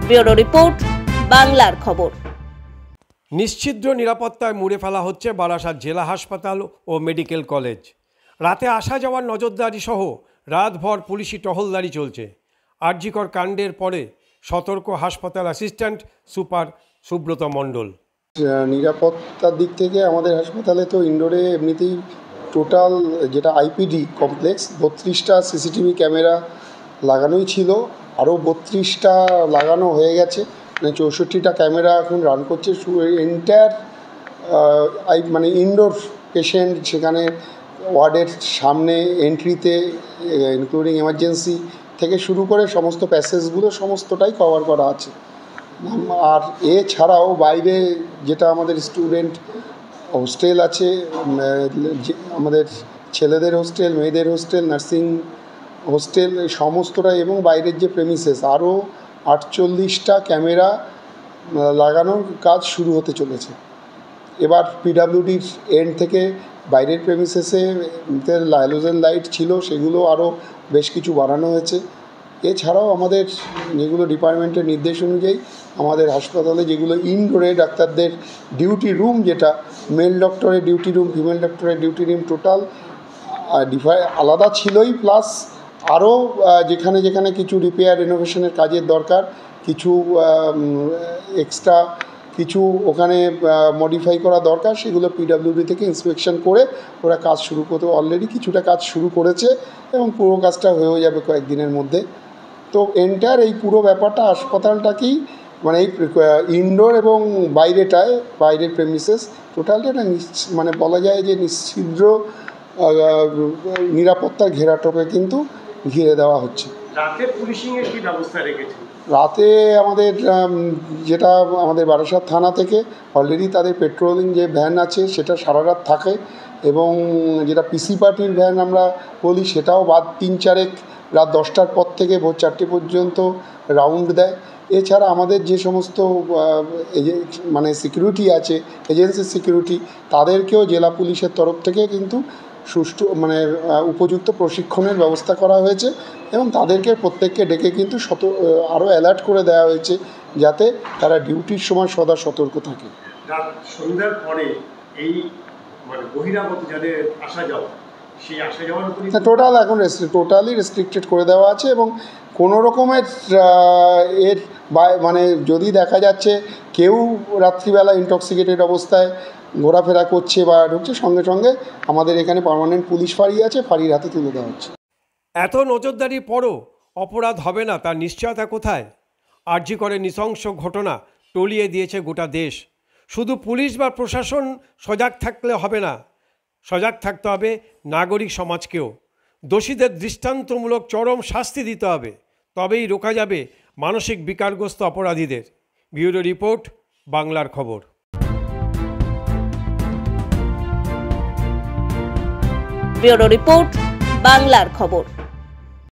Bureau report, বাংলার খবর। নিশ্ছিদ্র নিরাপত্তায় মুড়ে ফেলা হচ্ছে বারাসাত জেলা হাসপাতাল ও মেডিকেল কলেজ। রাতে আসা যাওয়ার নজরদারি সহ রাতভর পুলিশি টহলদারি চলছে। আরজিকর কাণ্ডের পরে সতর্ক হাসপাতাল অ্যাসিস্ট্যান্ট সুপার সুব্রত মণ্ডল। নিরাপত্তার দিক থেকে আমাদের হাসপাতালে তো ইনডোরে এমনিতেই টোটাল যেটা আইপিডি কমপ্লেক্স 32টা সিসিটিভি ক্যামেরা লাগানোই ছিল, আরও 32টা লাগানো হয়ে গেছে, মানে 64টা ক্যামেরা এখন রান করছে। এন্টায়ার মানে ইনডোর পেশেন্ট, সেখানে ওয়ার্ডের সামনে এন্ট্রিতে ইনক্লুডিং এমার্জেন্সি থেকে শুরু করে সমস্ত প্যাসেজগুলো সমস্তটাই কভার করা আছে। আর এছাড়াও বাইরে যেটা আমাদের স্টুডেন্ট হোস্টেল আছে, আমাদের ছেলেদের হোস্টেল, মেয়েদের হোস্টেল, নার্সিং হোস্টেল, সমস্তটাই, এবং বাইরের যে প্রেমিসেস আরও 48টা ক্যামেরা লাগানোর কাজ শুরু হতে চলেছে। এবার পিডাব্লিউডির এন্ড থেকে বাইরের প্রেমিসেসে হ্যালোজেন লাইট ছিল, সেগুলো আরও বেশ কিছু বাড়ানো হয়েছে। এছাড়াও আমাদের যেগুলো ডিপার্টমেন্টের নির্দেশ অনুযায়ী আমাদের হাসপাতালে যেগুলো ইনডোরে ডাক্তারদের ডিউটি রুম, যেটা মেল ডক্টরের ডিউটি রুম, ফিমেল ডক্টরের ডিউটি রুম, টোটাল আলাদা ছিলই, প্লাস আরও যেখানে যেখানে কিছু রিপেয়ার রিনোভেশনের কাজের দরকার, কিছু এক্সট্রা কিছু ওখানে মডিফাই করা দরকার, সেগুলো পিডাব্লিউডি থেকে ইন্সপেকশন করে ওরা কাজ শুরু করতে অলরেডি কিছুটা কাজ শুরু করেছে এবং পুরো কাজটা হয়েও যাবে কয়েকদিনের মধ্যে। তো এন্টার এই পুরো ব্যাপারটা হাসপাতালটাকেই, মানে এই ইনডোর এবং বাইরেটায়, বাইরের প্রেমিসেস টোটালটা মানে বলা যায় যে নিশ্ছিদ্র নিরাপত্তার ঘেরাটোপে কিন্তু ঘিরে দেওয়া হচ্ছে। রাতের পুলিশিংয়ের কী ব্যবস্থা রেখেছে? রাতে আমাদের যেটা আমাদের বারাসাত থানা থেকে অলরেডি তাদের পেট্রোলিং যে ভ্যান আছে সেটা সারা রাত থাকে, এবং যেটা পিসি পার্টির ভ্যান আমরা বলি সেটাও বাদ 3-4 রাত 10টার পর থেকে ভোর 4টে পর্যন্ত রাউন্ড দেয়। এছাড়া আমাদের যে সমস্ত মানে সিকিউরিটি আছে, এজেন্সি সিকিউরিটি, তাদেরকেও জেলা পুলিশের তরফ থেকে কিন্তু সুষ্ঠু মানে উপযুক্ত প্রশিক্ষণের ব্যবস্থা করা হয়েছে, এবং তাদেরকে প্রত্যেককে ডেকে কিন্তু আরও অ্যালার্ট করে দেওয়া হয়েছে যাতে তারা ডিউটির সময় সদা সতর্ক থাকে। সন্ধ্যার পরে এই মানে বহিরাগত যাদের আসা যাওয়া, সেই আসা যাওয়ার টোটাল এখন টোটালি রেস্ট্রিক্টেড করে দেওয়া আছে, এবং কোনো রকমের এর মানে যদি দেখা যাচ্ছে কেউ রাত্রিবেলা ইনটক্সিকেটেড অবস্থায় ঘোরাফেরা করছে বা ঢুকছে, সঙ্গে সঙ্গে আমাদের এখানে পার্মানেন্ট পুলিশ ফাঁড়ি আছে, ফাঁড়ির হাতে তুলে দেওয়া হচ্ছে। এত নজরদারির পরও অপরাধ হবে না তার নিশ্চয়তা কোথায়? আরজিকরের নৃশংস ঘটনা টলিয়ে দিয়েছে গোটা দেশ। শুধু পুলিশ বা প্রশাসন সজাগ থাকলে হবে না, সজাগ থাকতে হবে নাগরিক সমাজকেও। দোষীদের দৃষ্টান্তমূলক চরম শাস্তি দিতে হবে, তবেই রোকা যাবে মানসিক বিকারগ্রস্ত অপরাধীদের। ব্যুরো রিপোর্ট, বাংলার খবর। ব্যুরো রিপোর্ট, বাংলার খবর।